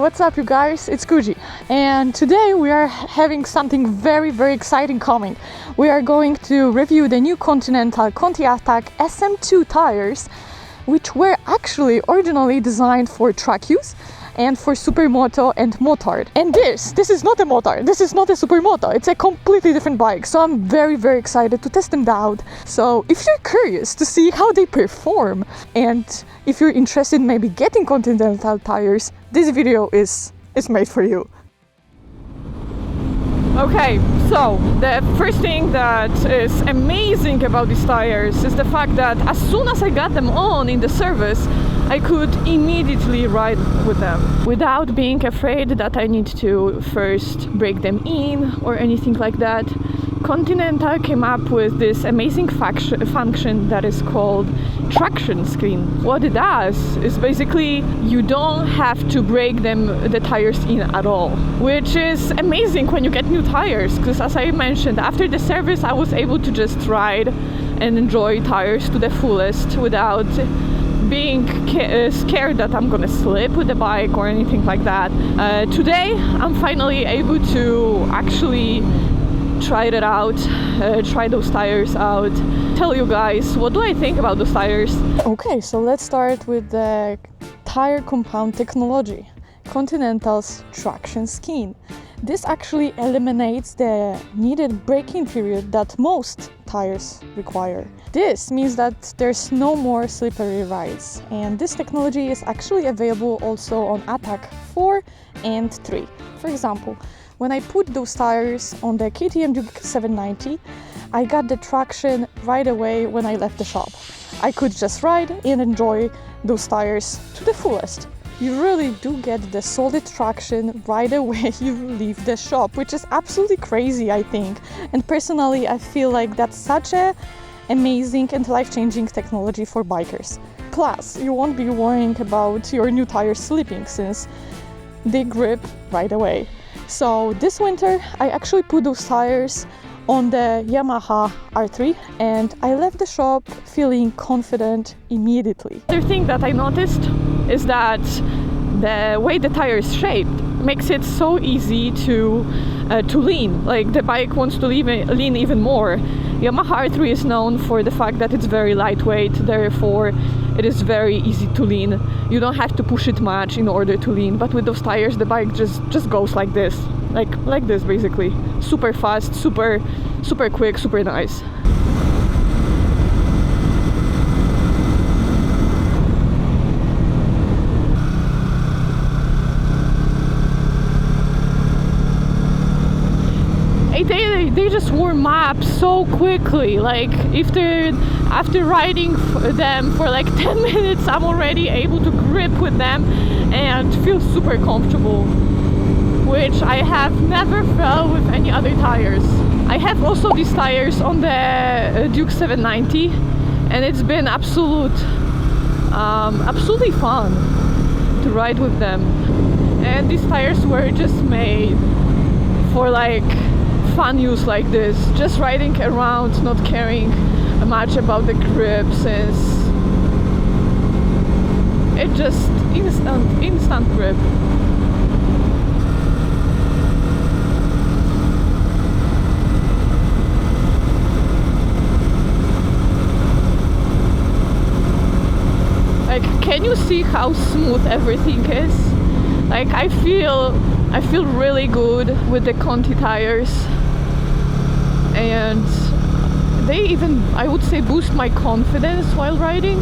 what's up you guys? It's Kuji, and today we are having something very exciting coming. We are going to review the new Continental ContiAttack SM tires, which were actually originally designed for track use and for supermoto and motard. And this is not a motard, this is not a supermoto, it's a completely different bike. So I'm very excited to test them out. So if you're curious to see how they perform, and if you're interested in maybe getting Continental tires, this video is made for you. Okay, so the first thing that is amazing about these tires is the fact that as soon as I got them on in the service, I could immediately ride with them without being afraid that I need to first break them in or anything like that. Continental came up with this amazing function that is called traction screen. What it does is basically you don't have to break the tires in at all, which is amazing when you get new tires, because as I mentioned, after the service I was able to just ride and enjoy tires to the fullest without being scared that I'm gonna slip with the bike or anything like that. Today I'm finally able to actually try it out, try those tires out, tell you guys what do I think about those tires. Okay, so let's start with the tire compound technology, Continental's traction scheme. This actually eliminates the needed braking period that most tires require. This means that there's no more slippery rides, and this technology is actually available also on Attack 4 and 3. For example, when I put those tires on the KTM Duke 790, I got the traction right away when I left the shop. I could just ride and enjoy those tires to the fullest. You really do get the solid traction right away you leave the shop, which is absolutely crazy, I think. And personally, I feel like that's such a amazing and life-changing technology for bikers. Plus, you won't be worrying about your new tires slipping since they grip right away. So this winter, I actually put those tires on the Yamaha R3 and I left the shop feeling confident immediately. The other thing that I noticed is that the way the tire is shaped makes it so easy to lean. Like the bike wants to lean even more. Yamaha R3 is known for the fact that it's very lightweight, therefore it is very easy to lean. You don't have to push it much in order to lean, but with those tires the bike just goes like this, like this basically. Super fast, super quick, super nice. They just warm up so quickly. Like after riding them for like 10 minutes, I'm already able to grip with them and feel super comfortable, which I have never felt with any other tires. I have also these tires on the Duke 790, and it's been absolutely fun to ride with them. And these tires were just made for like fun use like this, just riding around, not caring much about the grip, since it just instant grip. Like, can you see how smooth everything is? Like, I feel really good with the Conti tires, and they even, I would say, boost my confidence while riding.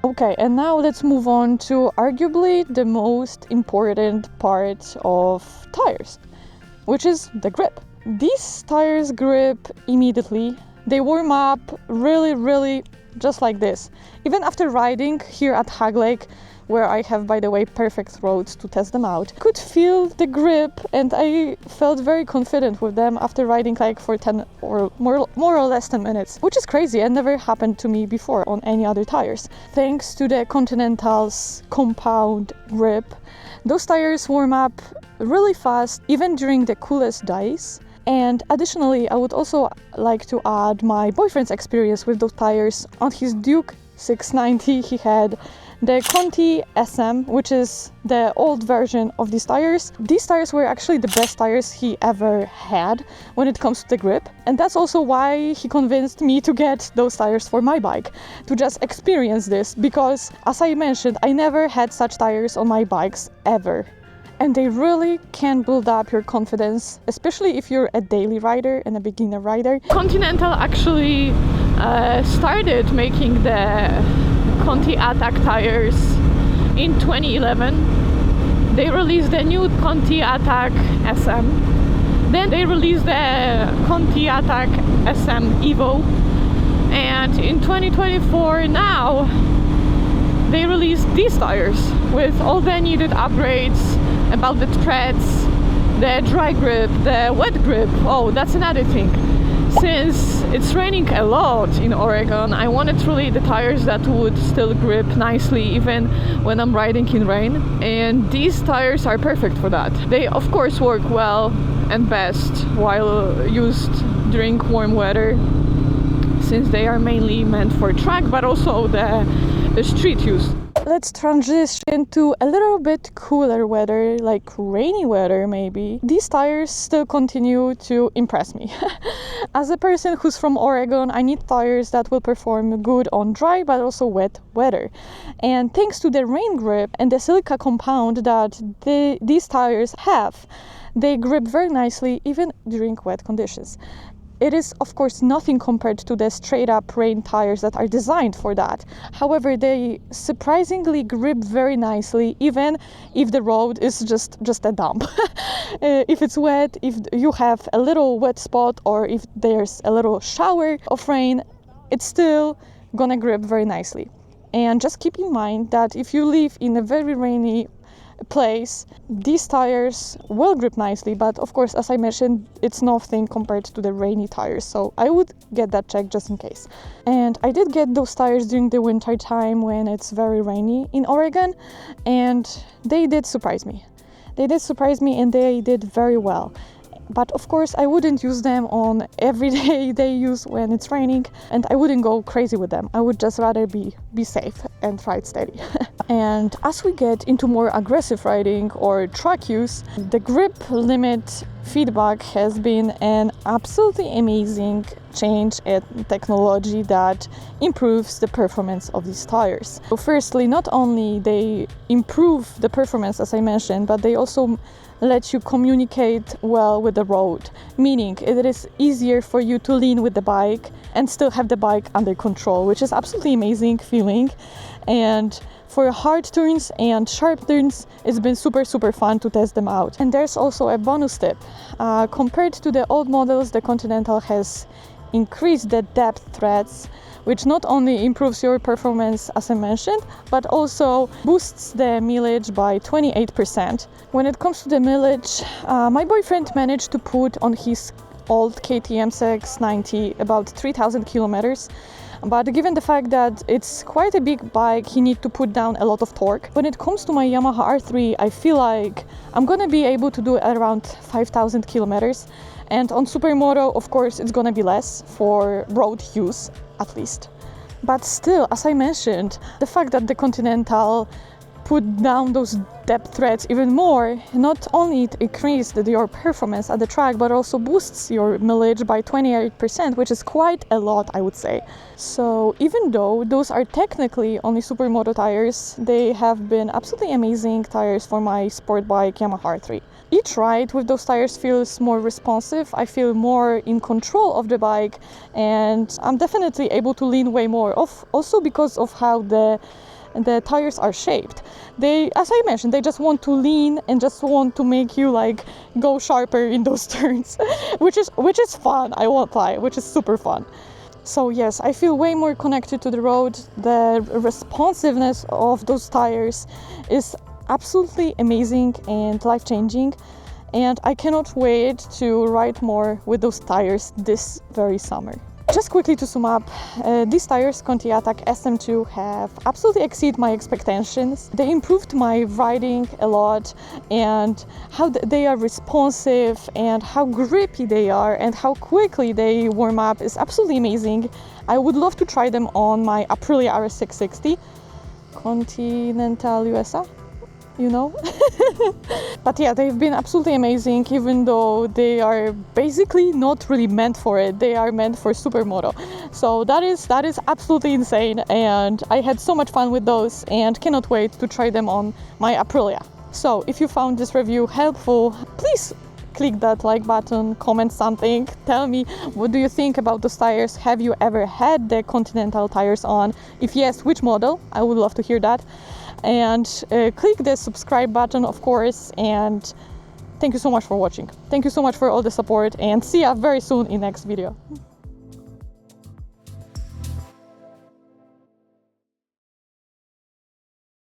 Okay, and now let's move on to arguably the most important part of tires, which is the grip. These tires grip immediately. They warm up really just like this. Even after riding here at Hag Lake, where I have, by the way, perfect roads to test them out, I could feel the grip and I felt very confident with them after riding like for 10 or more or less 10 minutes, which is crazy and never happened to me before on any other tires. Thanks to the Continental's compound grip, those tires warm up really fast even during the coolest days. And additionally, I would also like to add my boyfriend's experience with those tires. On his Duke 690, he had the Conti SM, which is the old version of these tires. These tires were actually the best tires he ever had when it comes to the grip. And that's also why he convinced me to get those tires for my bike, to just experience this, because as I mentioned, I never had such tires on my bikes ever. And they really can build up your confidence, especially if you're a daily rider and a beginner rider. Continental actually started making the ContiAttack tires in 2011. They released the new ContiAttack SM. Then they released the ContiAttack SM Evo. And in 2024 now, they released these tires with all the needed upgrades about the treads, the dry grip, the wet grip. Oh, that's another thing. Since it's raining a lot in Oregon, I wanted really the tires that would still grip nicely even when I'm riding in rain. And these tires are perfect for that. They of course work well and best while used during warm weather, since they are mainly meant for track, but also the street use. Let's transition to a little bit cooler weather, like rainy weather maybe. These tires still continue to impress me. As a person who's from Oregon, I need tires that will perform good on dry but also wet weather. And thanks to the rain grip and the silica compound that these tires have, they grip very nicely even during wet conditions. It is, of course, nothing compared to the straight-up rain tires that are designed for that. However, they surprisingly grip very nicely, even if the road is just a dump. If it's wet, if you have a little wet spot, or if there's a little shower of rain, it's still gonna grip very nicely. And just keep in mind that if you live in a very rainy place, these tires will grip nicely, but of course, as I mentioned, it's nothing compared to the rainy tires, so I would get that checked just in case. And I did get those tires during the winter time when it's very rainy in Oregon, and they did surprise me. They did surprise me and they did very well. But of course, I wouldn't use them on everyday day use when it's raining, and I wouldn't go crazy with them. I would just rather be safe and ride steady. And as we get into more aggressive riding or track use, the grip limit feedback has been an absolutely amazing change in technology that improves the performance of these tires. So firstly, not only they improve the performance, as I mentioned, but they also let you communicate well with the road, meaning it is easier for you to lean with the bike and still have the bike under control, which is absolutely amazing feeling. And for hard turns and sharp turns, it's been super fun to test them out. And there's also a bonus tip. Compared to the old models, the Continental has increased the depth threads, which not only improves your performance, as I mentioned, but also boosts the mileage by 28%. When it comes to the mileage, my boyfriend managed to put on his old KTM 690 about 3,000 kilometers. But given the fact that it's quite a big bike, he needs to put down a lot of torque. When it comes to my Yamaha R3, I feel like I'm gonna be able to do around 5,000 kilometers. And on Supermoto, of course, it's gonna be less for road use, at least. But still, as I mentioned, the fact that the Continental put down those depth threads even more, not only it increased your performance at the track, but also boosts your mileage by 28%, which is quite a lot, I would say. So even though those are technically only Supermoto tires, they have been absolutely amazing tires for my sport bike Yamaha R3. Each ride with those tires feels more responsive. I feel more in control of the bike, and I'm definitely able to lean way more, also because of how the tires are shaped. They, as I mentioned, they just want to lean and just want to make you like go sharper in those turns, which is fun, I won't lie, which is super fun. So yes, I feel way more connected to the road. The responsiveness of those tires is absolutely amazing and life-changing, and I cannot wait to ride more with those tires this very summer. Just quickly to sum up, these tires, ContiAttack SM2, have absolutely exceeded my expectations. They improved my riding a lot, and how they are responsive and how grippy they are and how quickly they warm up is absolutely amazing. I would love to try them on my Aprilia RS 660. Continental USA, you know. But yeah, they've been absolutely amazing, even though they are basically not really meant for it. They are meant for supermoto. So that is absolutely insane, and I had so much fun with those and cannot wait to try them on my Aprilia. So if you found this review helpful, please click that like button, comment something, tell me what do you think about those tires. Have you ever had the Continental tires on? If yes, which model? I would love to hear that. And click the subscribe button, of course, and thank you so much for watching. Thank you so much for all the support, and see ya very soon in next video.